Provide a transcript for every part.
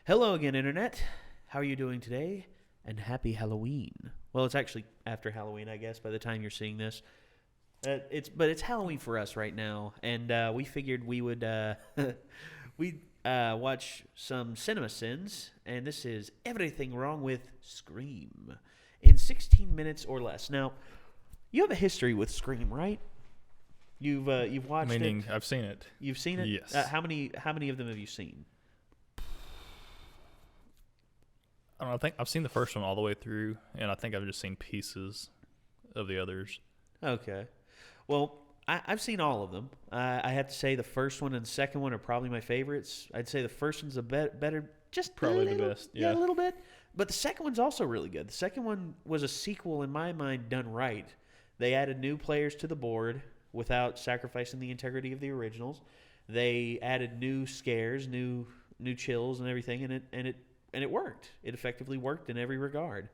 Hello again, Internet. How are you doing today? And happy Halloween. Well, it's actually after Halloween, I guess, by the time you're seeing this. It's Halloween for us right now, and we figured we would watch some Cinema Sins, and this is Everything Wrong with Scream in 16 minutes or less. Now, you have a history with Scream, right? You've watched Meaning, it. I've seen it. You've seen it? Yes. How many of them have you seen? I don't know, I think I've seen the first one all the way through, and I think I've just seen pieces of the others. Okay. Well, I've seen all of them. I have to say the first one and the second one are probably my favorites. I'd say the first one's better, just Probably a the little, best, Yeah, yeah. a little bit. But the second one's also really good. The second one was a sequel, in my mind, done right. They added new players to the board without sacrificing the integrity of the originals. They added new scares, new chills, and everything, and it worked. It effectively worked in every regard.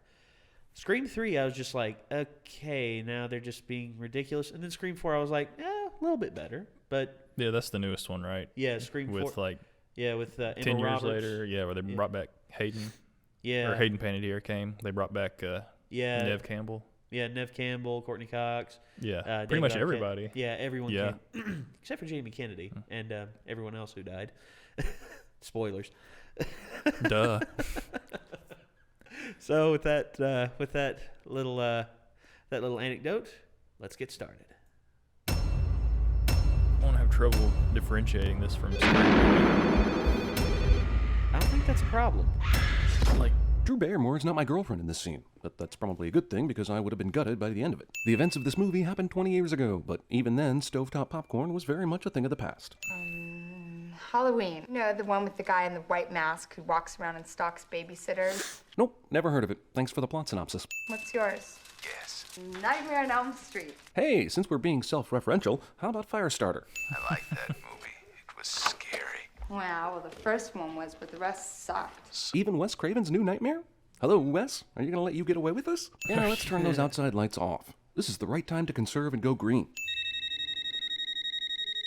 Scream 3, I was just like, okay, now they're just being ridiculous. And then Scream 4, I was like, a little bit better. But Yeah, that's the newest one, right? yeah, Scream 4. With like With 10 Emma years Roberts. later, where they brought back Hayden. Yeah. Or Hayden Panettiere came. They brought back Neve Campbell. Yeah, Neve Campbell, Courtney Cox. Yeah, David pretty much Arquette. everybody. Yeah, everyone Yeah. came. Except for Jamie Kennedy and everyone else who died. Spoilers. Duh. So with that little anecdote, let's get started. I won't have trouble differentiating this from Scream. I don't think that's a problem. Like, Drew Barrymore is not my girlfriend in this scene, but that's probably a good thing because I would have been gutted by the end of it. The events of this movie happened 20 years ago, but even then, stovetop popcorn was very much a thing of the past. Halloween. No, the one with the guy in the white mask who walks around and stalks babysitters. Nope, never heard of it. Thanks for the plot synopsis. What's yours? Yes, Nightmare on Elm Street. Hey, since we're being self-referential, how about Firestarter? I like that movie. It was scary. Wow, well, the first one was, but the rest sucked. Even Wes Craven's new Nightmare? Hello, Wes? Are you gonna let you get away with this? Yeah, let's turn those outside lights off. This is the right time to conserve and go green.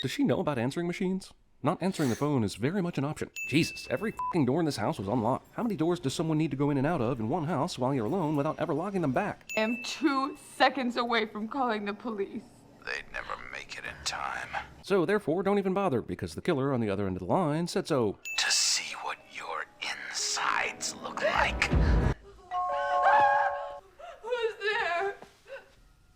Does she know about answering machines? Not answering the phone is very much an option. Jesus, every f***ing door in this house was unlocked. How many doors does someone need to go in and out of in one house while you're alone without ever locking them back? I am 2 seconds away from calling the police. They'd never make it in time. So therefore, don't even bother, because the killer on the other end of the line said so. To see what your insides look like. Who's there?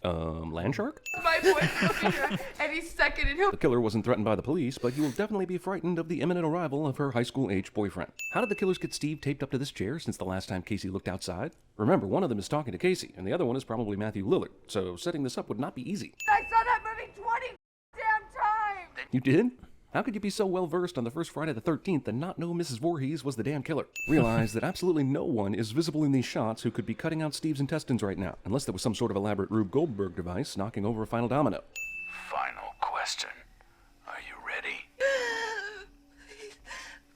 Land shark? My boy's looking here any second and he'll... The killer wasn't threatened by the police, but he will definitely be frightened of the imminent arrival of her high school-age boyfriend. How did the killers get Steve taped up to this chair since the last time Casey looked outside? Remember, one of them is talking to Casey, and the other one is probably Matthew Lillard, so setting this up would not be easy. I saw that movie 20 damn times! You did? How could you be so well-versed on the first Friday the 13th and not know Mrs. Voorhees was the damn killer? Realize that absolutely no one is visible in these shots who could be cutting out Steve's intestines right now, unless there was some sort of elaborate Rube Goldberg device knocking over a final domino. Final question. Are you ready?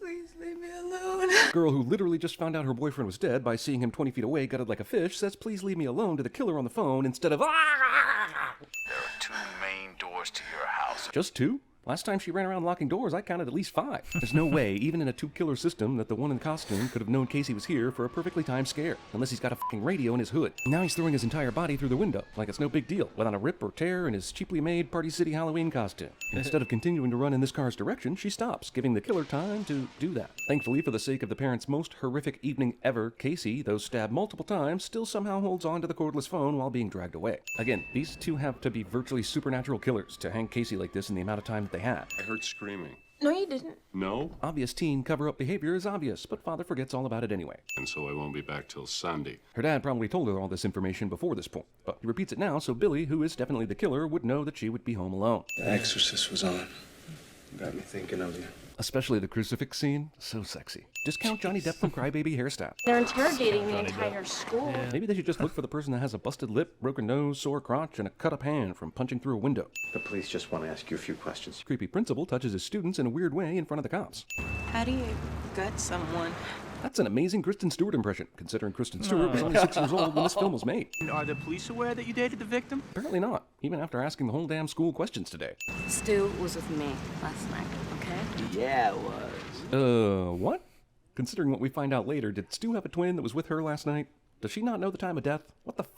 Please leave me alone. The girl who literally just found out her boyfriend was dead by seeing him 20 feet away gutted like a fish says please leave me alone to the killer on the phone instead of There are 2 main doors to your house. Just 2? Last time she ran around locking doors, I counted at least 5. There's no way, even in a 2-killer system, that the one in costume could have known Casey was here for a perfectly timed scare, unless he's got a fucking radio in his hood. Now he's throwing his entire body through the window, like it's no big deal, without a rip or tear in his cheaply made Party City Halloween costume. Instead of continuing to run in this car's direction, she stops, giving the killer time to do that. Thankfully, for the sake of the parents' most horrific evening ever, Casey, though stabbed multiple times, still somehow holds on to the cordless phone while being dragged away. Again, these two have to be virtually supernatural killers to hang Casey like this in the amount of time that they had. I heard screaming. No, you didn't. No? Obvious teen cover-up behavior is obvious, but father forgets all about it anyway. And so I won't be back till Sunday. Her dad probably told her all this information before this point, but he repeats it now so Billy, who is definitely the killer, would know that she would be home alone. The Exorcist was on. Got me thinking of you. Especially the crucifix scene, so sexy. Discount Johnny Depp from Crybaby hairstyle. They're interrogating the entire school. Maybe they should just look for the person that has a busted lip, broken nose, sore crotch, and a cut-up hand from punching through a window. The police just want to ask you a few questions. Creepy principal touches his students in a weird way in front of the cops. How do you gut someone? That's an amazing Kristen Stewart impression, considering Kristen Stewart was only 6 years old when this film was made. Are the police aware that you dated the victim? Apparently not, even after asking the whole damn school questions today. Stu was with me last night, okay? Yeah, it was. What? Considering what we find out later, did Stu have a twin that was with her last night? Does she not know the time of death? What the f***?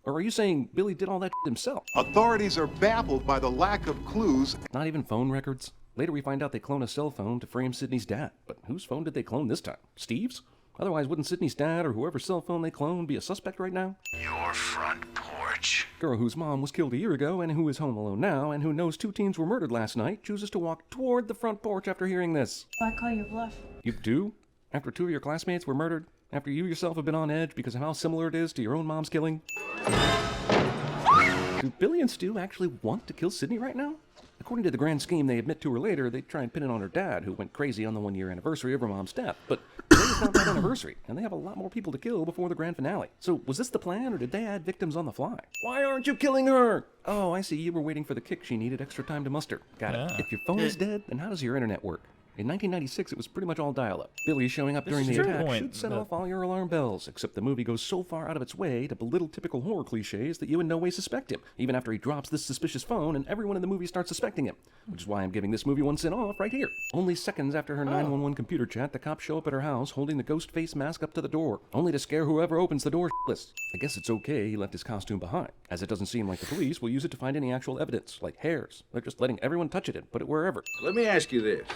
Or are you saying Billy did all that himself? Authorities are baffled by the lack of clues. Not even phone records? Later we find out they clone a cell phone to frame Sydney's dad. But whose phone did they clone this time? Steve's? Otherwise, wouldn't Sydney's dad or whoever's cell phone they cloned be a suspect right now? Your front porch. Girl whose mom was killed a year ago and who is home alone now and who knows 2 teens were murdered last night chooses to walk toward the front porch after hearing this. I call your bluff. You do? After 2 of your classmates were murdered? After you yourself have been on edge because of how similar it is to your own mom's killing? Do Billy and Stu actually want to kill Sydney right now? According to the grand scheme they admit to her later, they try and pin it on her dad, who went crazy on the 1-year anniversary of her mom's death. But today's not that anniversary, and they have a lot more people to kill before the grand finale. So was this the plan, or did they add victims on the fly? Why aren't you killing her? Oh, I see, you were waiting for the kick she needed extra time to muster. Got it. If your phone is dead, then how does your internet work? In 1996, it was pretty much all dial-up. Billy showing up during the attack should set off all your alarm bells, except the movie goes so far out of its way to belittle typical horror cliches that you in no way suspect him, even after he drops this suspicious phone and everyone in the movie starts suspecting him, which is why I'm giving this movie 1 cent off right here. Only seconds after her 911 computer chat, the cops show up at her house holding the ghost face mask up to the door, only to scare whoever opens the door shitless. I guess it's okay he left his costume behind, as it doesn't seem like the police will use it to find any actual evidence, like hairs. They're just letting everyone touch it and put it wherever. Let me ask you this.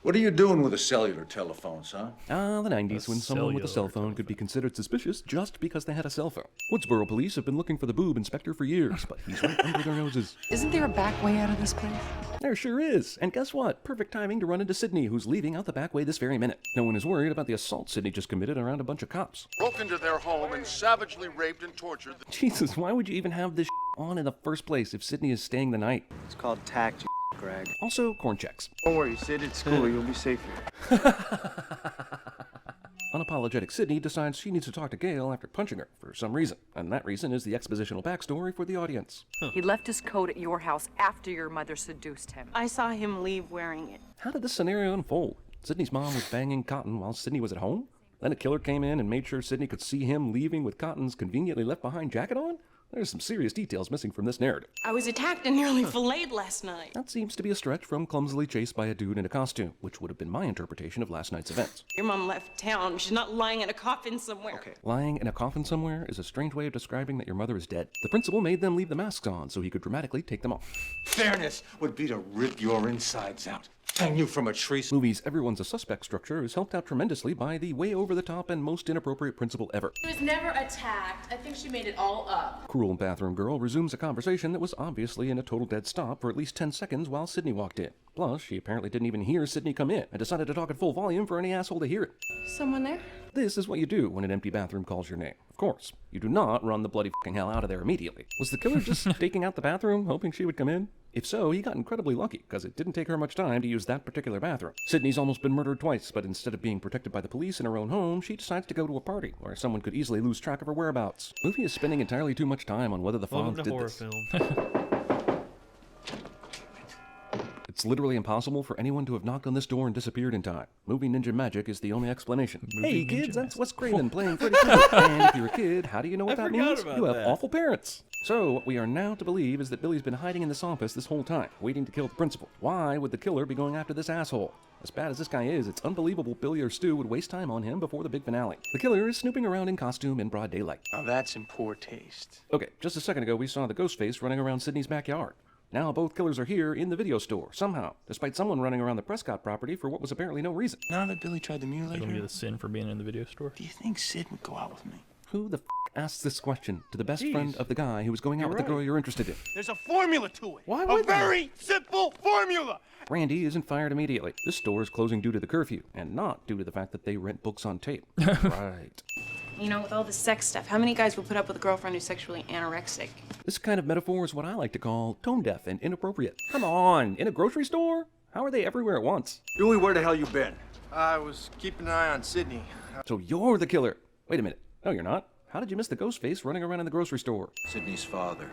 What are you doing with a cellular telephone, son? The 90s, when someone with a cell phone could be considered suspicious just because they had a cell phone. Woodsboro police have been looking for the boob inspector for years, but he's right under their noses. Isn't there a back way out of this place? There sure is. And guess what? Perfect timing to run into Sydney, who's leaving out the back way this very minute. No one is worried about the assault Sydney just committed around a bunch of cops. Broke into their home and savagely raped and tortured. Jesus, why would you even have this on in the first place if Sydney is staying the night? It's called tact, Greg. Also, corn checks. Don't worry, Sid, at school, you'll be safe here. Unapologetic Sydney decides she needs to talk to Gail after punching her for some reason, and that reason is the expositional backstory for the audience. He left his coat at your house after your mother seduced him. I saw him leave wearing it. How did this scenario unfold? Sydney's mom was banging Cotton while Sydney was at home? Then a killer came in and made sure Sydney could see him leaving with Cotton's conveniently left behind jacket on? There's some serious details missing from this narrative. I was attacked and nearly filleted last night. That seems to be a stretch from clumsily chased by a dude in a costume, which would have been my interpretation of last night's events. Your mom left town. She's not lying in a coffin somewhere. Okay. Lying in a coffin somewhere is a strange way of describing that your mother is dead. The principal made them leave the masks on so he could dramatically take them off. Fairness would be to rip your insides out. Hang you from a tree. Movie's Everyone's a Suspect structure is helped out tremendously by the way over the top and most inappropriate principal ever. She was never attacked. I think she made it all up. Cruel bathroom girl resumes a conversation that was obviously in a total dead stop for at least 10 seconds while Sydney walked in. Plus, she apparently didn't even hear Sydney come in and decided to talk at full volume for any asshole to hear it. Someone there? This is what you do when an empty bathroom calls your name. Of course, you do not run the bloody fucking hell out of there immediately. Was the killer just staking out the bathroom, hoping she would come in? If so, he got incredibly lucky, because it didn't take her much time to use that particular bathroom. Sydney's almost been murdered twice, but instead of being protected by the police in her own home, she decides to go to a party, where someone could easily lose track of her whereabouts. The movie is spending entirely too much time on whether the Fonz did this. Film. It's literally impossible for anyone to have knocked on this door and disappeared in time. Movie ninja magic is the only explanation. Hey kids, that's Wes Craven playing Freddy Krueger. And if you're a kid, how do you know what that means? You have awful parents. So, what we are now to believe is that Billy's been hiding in this office this whole time, waiting to kill the principal. Why would the killer be going after this asshole? As bad as this guy is, it's unbelievable Billy or Stu would waste time on him before the big finale. The killer is snooping around in costume in broad daylight. Now that's in poor taste. Okay, just a second ago we saw the ghost face running around Sydney's backyard. Now both killers are here in the video store, somehow, despite someone running around the Prescott property for what was apparently no reason. Now that Billy tried to mutilate Gonna her, be the sin for being in the video store. do you think Sid would go out with me? Who the asks this question to the best friend of the guy who was going out with the girl you're interested in? There's a formula to it. Why A would very simple formula. Randy isn't fired immediately. This store is closing due to the curfew, and not due to the fact that they rent books on tape. Right. You know, with all the sex stuff, how many guys will put up with a girlfriend who's sexually anorexic? This kind of metaphor is what I like to call tone-deaf and inappropriate. Come on, in a grocery store? How are they everywhere at once? Dewey, where the hell you been? I was keeping an eye on Sydney. So you're the killer. Wait a minute. No, you're not. How did you miss the ghost face running around in the grocery store? Sydney's father.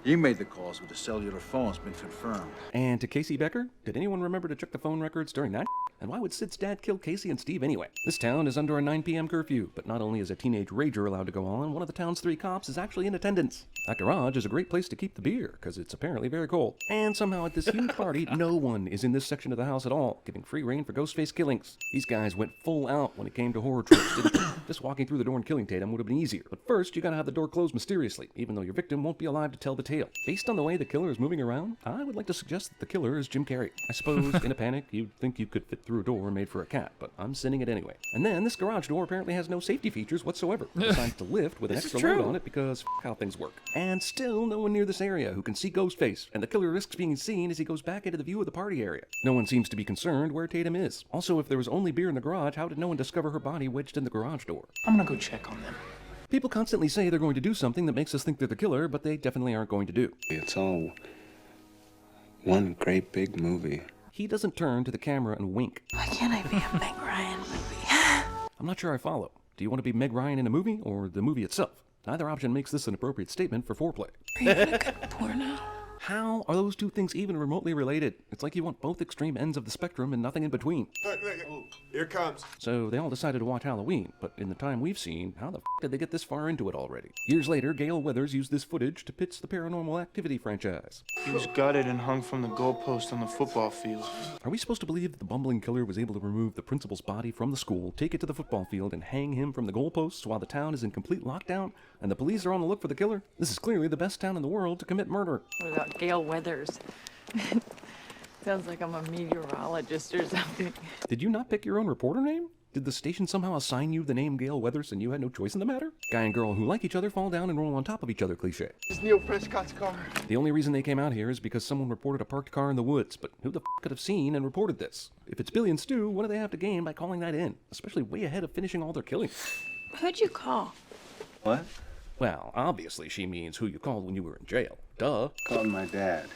You made the calls, but the cellular phone's been confirmed. And to Casey Becker, did anyone remember to check the phone records during that? And why would Sid's dad kill Casey and Steve anyway? This town is under a 9 p.m. curfew, but not only is a teenage rager allowed to go on, one of the town's 3 cops is actually in attendance. That garage is a great place to keep the beer, because it's apparently very cold. And somehow at this huge party, no one is in this section of the house at all, giving free rein for Ghostface killings. These guys went full out when it came to horror tropes, didn't they? Just walking through the door and killing Tatum would have been easier. But first, you gotta have the door closed mysteriously, even though your victim won't be alive to tell the tale. Based on the way the killer is moving around, I would like to suggest that the killer is Jim Carrey. I suppose, in a panic, you'd think you could fit through a door made for a cat, but I'm sending it anyway. And then, this garage door apparently has no safety features whatsoever. It decides to lift with an extra load on it because how things work. And still, no one near this area who can see Ghostface, and the killer risks being seen as he goes back into the view of the party area. No one seems to be concerned where Tatum is. Also, if there was only beer in the garage, how did no one discover her body wedged in the garage door? I'm gonna go check on them. People constantly say they're going to do something that makes us think they're the killer, but they definitely aren't going to do. It's all one great big movie. He doesn't turn to the camera and wink. Why can't I be a Meg Ryan movie? I'm not sure I follow. Do you want to be Meg Ryan in a movie, or the movie itself? Neither option makes this an appropriate statement for foreplay. Are you gonna cut porno? How are those two things even remotely related? It's like you want both extreme ends of the spectrum and nothing in between. Look, here it comes. So they all decided to watch Halloween, but in the time we've seen, how the did they get this far into it already? Years later, Gail Weathers used this footage to pitch the Paranormal Activity franchise. He was gutted and hung from the goalpost on the football field. Are we supposed to believe that the bumbling killer was able to remove the principal's body from the school, take it to the football field, and hang him from the goalposts while the town is in complete lockdown, and the police are on the look for the killer? This is clearly the best town in the world to commit murder. What about Gail Weathers? Sounds like I'm a meteorologist or something. Did you not pick your own reporter name? Did the station somehow assign you the name Gail Weathers and you had no choice in the matter? Guy and girl who like each other fall down and roll on top of each other cliché. It's Neil Prescott's car. The only reason they came out here is because someone reported a parked car in the woods, but who the could have seen and reported this? If it's Billy and Stu, what do they have to gain by calling that in? Especially way ahead of finishing all their killing. Who'd you call? What? Well, obviously she means who you called when you were in jail. Duh. Called my dad.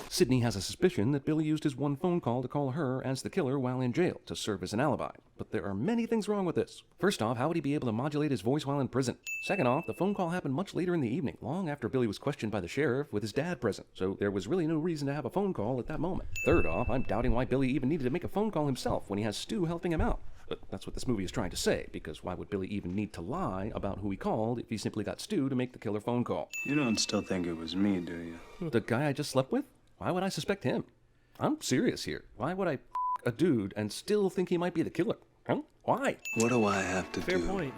Sydney has a suspicion that Billy used his one phone call to call her as the killer while in jail to serve as an alibi. But there are many things wrong with this. First off, how would he be able to modulate his voice while in prison? Second off, the phone call happened much later in the evening, long after Billy was questioned by the sheriff with his dad present, so there was really no reason to have a phone call at that moment. Third off, I'm doubting why Billy even needed to make a phone call himself when he has Stu helping him out. But that's what this movie is trying to say, because why would Billy even need to lie about who he called if he simply got Stu to make the killer phone call? You don't still think it was me, do you? The guy I just slept with? Why would I suspect him? I'm serious here. Why would I a dude and still think he might be the killer? Huh? Why? What do I have to Fair do point.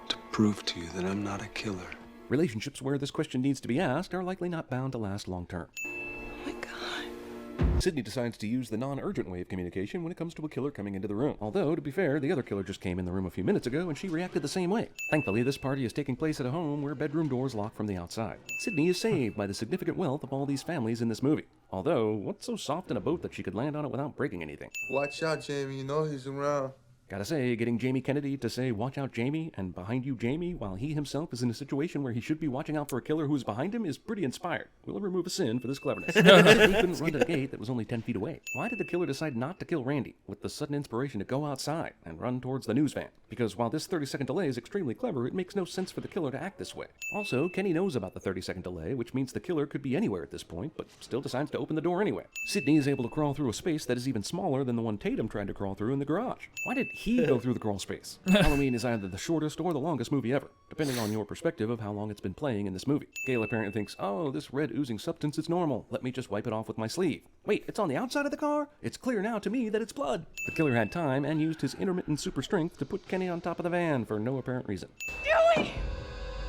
to prove to you that I'm not a killer? Relationships where this question needs to be asked are likely not bound to last long term. Oh my god. Sydney decides to use the non-urgent way of communication when it comes to a killer coming into the room. Although, to be fair, the other killer just came in the room a few minutes ago and she reacted the same way. Thankfully, this party is taking place at a home where bedroom doors lock from the outside. Sydney is saved by the significant wealth of all these families in this movie. Although, what's so soft in a boat that she could land on it without breaking anything? Watch out, Jamie. You know he's around. Gotta say, getting Jamie Kennedy to say, "Watch out, Jamie," and "Behind you, Jamie," while he himself is in a situation where he should be watching out for a killer who is behind him is pretty inspired. We'll remove a sin for this cleverness. He couldn't run to the gate that was only 10 feet away. Why did the killer decide not to kill Randy, with the sudden inspiration to go outside and run towards the news van? Because while this 30-second delay is extremely clever, it makes no sense for the killer to act this way. Also, Kenny knows about the 30-second delay, which means the killer could be anywhere at this point, but still decides to open the door anyway. Sydney is able to crawl through a space that is even smaller than the one Tatum tried to crawl through in the garage. Why did he go through the crawl space? Halloween is either the shortest or the longest movie ever, depending on your perspective of how long it's been playing in this movie. Gail apparently thinks, oh, this red oozing substance is normal. Let me just wipe it off with my sleeve. Wait, it's on the outside of the car? It's clear now to me that it's blood. The killer had time and used his intermittent super strength to put Kenny on top of the van for no apparent reason. Dewey!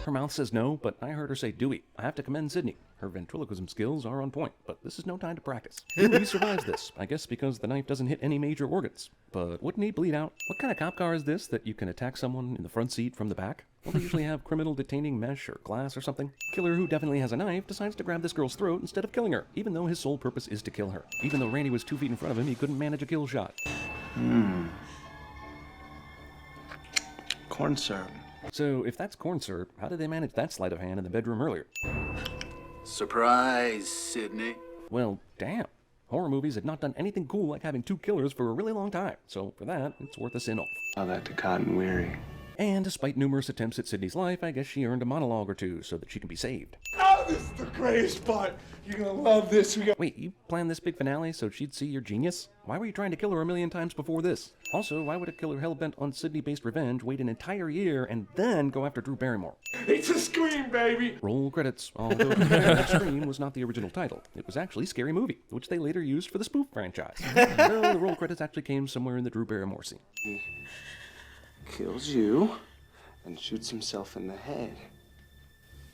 Her mouth says no, but I heard her say Dewey. I have to commend Sydney. Her ventriloquism skills are on point, but this is no time to practice. Dewey survives this, I guess because the knife doesn't hit any major organs. But wouldn't he bleed out? What kind of cop car is this that you can attack someone in the front seat from the back? Don't they usually have criminal detaining mesh or glass or something? Killer who definitely has a knife decides to grab this girl's throat instead of killing her, even though his sole purpose is to kill her. Even though Randy was 2 feet in front of him, he couldn't manage a kill shot. Corn syrup. So, if that's corn syrup, how did they manage that sleight of hand in the bedroom earlier? Surprise, Sydney. Well, damn. Horror movies had not done anything cool like having 2 killers for a really long time, so for that, it's worth a sin-off. Tell that to Cotton Weary. And despite numerous attempts at Sydney's life, I guess she earned a monologue or two so that she can be saved. This is the greatest part. You're gonna love this. Wait, you planned this big finale so she'd see your genius? Why were you trying to kill her a million times before this? Also, why would a killer hell-bent on Sydney-based revenge wait an entire year and then go after Drew Barrymore? It's a Scream, baby. Roll credits. Although Scream was not the original title. It was actually Scary Movie, which they later used for the spoof franchise. Well, the roll credits actually came somewhere in the Drew Barrymore scene. He kills you and shoots himself in the head.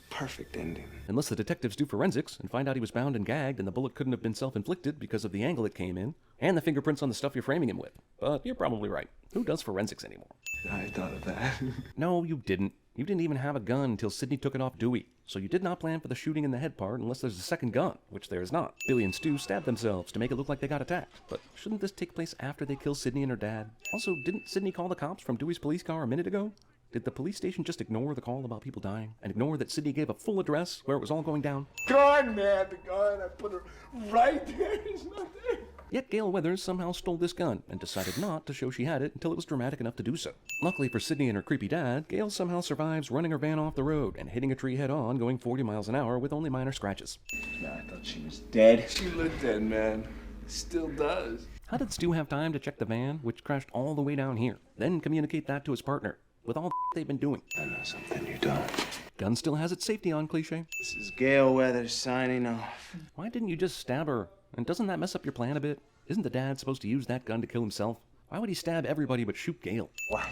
Perfect ending. Unless the detectives do forensics and find out he was bound and gagged and the bullet couldn't have been self-inflicted because of the angle it came in, and the fingerprints on the stuff you're framing him with. But you're probably right. Who does forensics anymore? I thought of that. No, you didn't. You didn't even have a gun until Sydney took it off Dewey. So you did not plan for the shooting in the head part unless there's a second gun, which there is not. Billy and Stu stabbed themselves to make it look like they got attacked. But shouldn't this take place after they kill Sydney and her dad? Also, didn't Sydney call the cops from Dewey's police car a minute ago? Did the police station just ignore the call about people dying? And ignore that Sydney gave a full address where it was all going down? Gun, man, the gun. I put her right there. It's not there. Yet Gail Weathers somehow stole this gun and decided not to show she had it until it was dramatic enough to do so. Luckily for Sydney and her creepy dad, Gail somehow survives running her van off the road and hitting a tree head-on going 40 miles an hour with only minor scratches. Man, I thought she was dead. She looked dead, man. Still does. How did Stu have time to check the van, which crashed all the way down here, then communicate that to his partner? With all the they've been doing. I know something you don't. Gun still has its safety on cliche. This is Gail Weathers signing off. Why didn't you just stab her? And doesn't that mess up your plan a bit? Isn't the dad supposed to use that gun to kill himself? Why would he stab everybody but shoot Gail? What?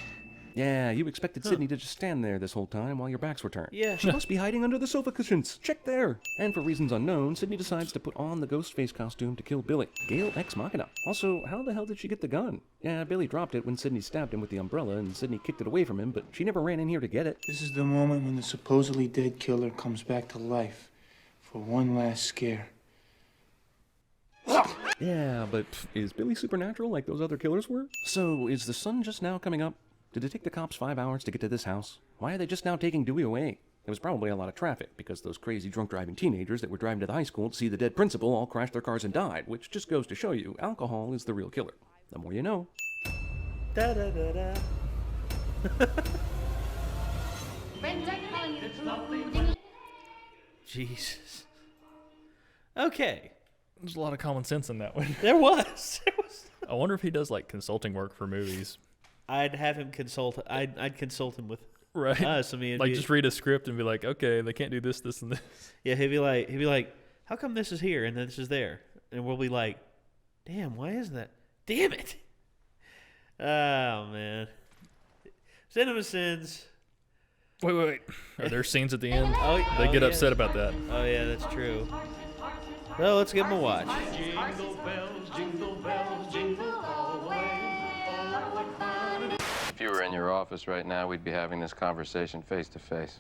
Yeah, you expected Sydney to just stand there this whole time while your backs were turned. Yeah. She must be hiding under the sofa cushions. Check there. And for reasons unknown, Sydney decides to put on the ghost face costume to kill Billy. Gail ex machina. Also, how the hell did she get the gun? Yeah, Billy dropped it when Sydney stabbed him with the umbrella and Sydney kicked it away from him, but she never ran in here to get it. This is the moment when the supposedly dead killer comes back to life for one last scare. Yeah, but is Billy supernatural like those other killers were? So, is the sun just now coming up? Did it take the cops 5 hours to get to this house? Why are they just now taking Dewey away? There was probably a lot of traffic, because those crazy drunk driving teenagers that were driving to the high school to see the dead principal all crashed their cars and died, which just goes to show you, alcohol is the real killer. The more you know. Da da da da. Jesus. Okay. There's a lot of common sense in that one. There was. I wonder if he does like consulting work for movies. I'd have him consult. I'd consult him with Right. us. I mean, like just read a script and be like, okay, they can't do this, this, and this. Yeah, he'd be like, how come this is here and then this is there? And we'll be like, damn, why is that? Damn it! Oh man, Cinema Sins. Wait. Are there scenes at the end? They Oh, get yeah. upset about that. Oh yeah, that's true. Well, let's give him a watch. Jingle bells, jingle bells, jingle all the way. If you were in your office right now, we'd be having this conversation face to face.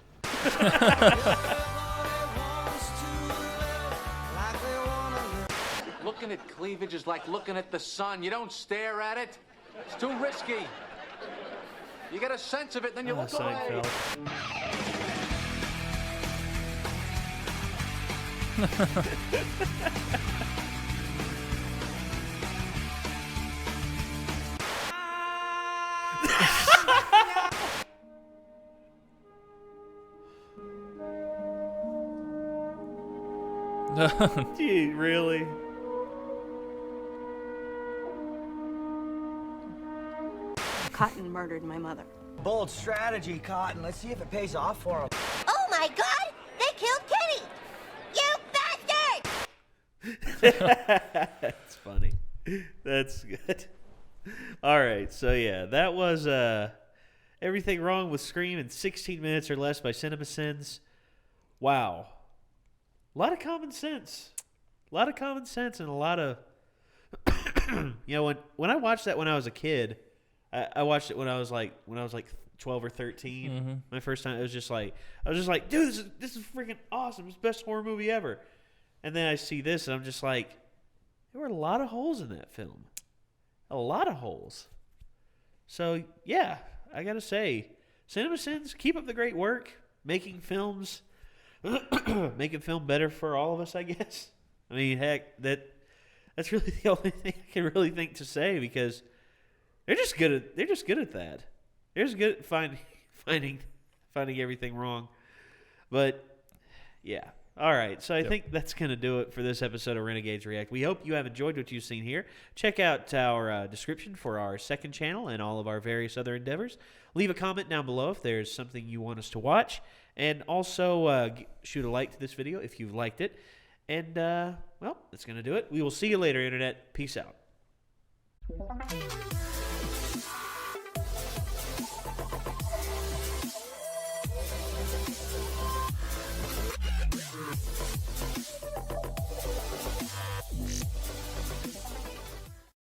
Looking at cleavage is like looking at the sun. You don't stare at it. It's too risky. You get a sense of it, then you look away. Gee, really? Cotton murdered my mother. Bold strategy, Cotton. Let's see if it pays off for him. Oh my God! They killed Kitty! You bastard! That's funny. That's good. All right, so yeah, that was Everything Wrong with Scream in 16 Minutes or Less by Cinema Sins. Wow. A lot of common sense. A lot of common sense and a lot of... you know, when I watched that when I was a kid, I watched it when I was like 12 or 13. Mm-hmm. My first time, I was just like, dude, this is freaking awesome. It's the best horror movie ever. And then I see this, and I'm just like, there were a lot of holes in that film. A lot of holes. So, yeah, I got to say, Cinema Sins, keep up the great work, making films, making film better for all of us, I guess. I mean, heck, that's really the only thing I can really think to say, because they're just good at that. They're just good at finding everything wrong. But, yeah. All right, so I think that's going to do it for this episode of Renegades React. We hope you have enjoyed what you've seen here. Check out our description for our second channel and all of our various other endeavors. Leave a comment down below if there's something you want us to watch. And also shoot a like to this video if you've liked it. And, well, that's going to do it. We will see you later, Internet. Peace out.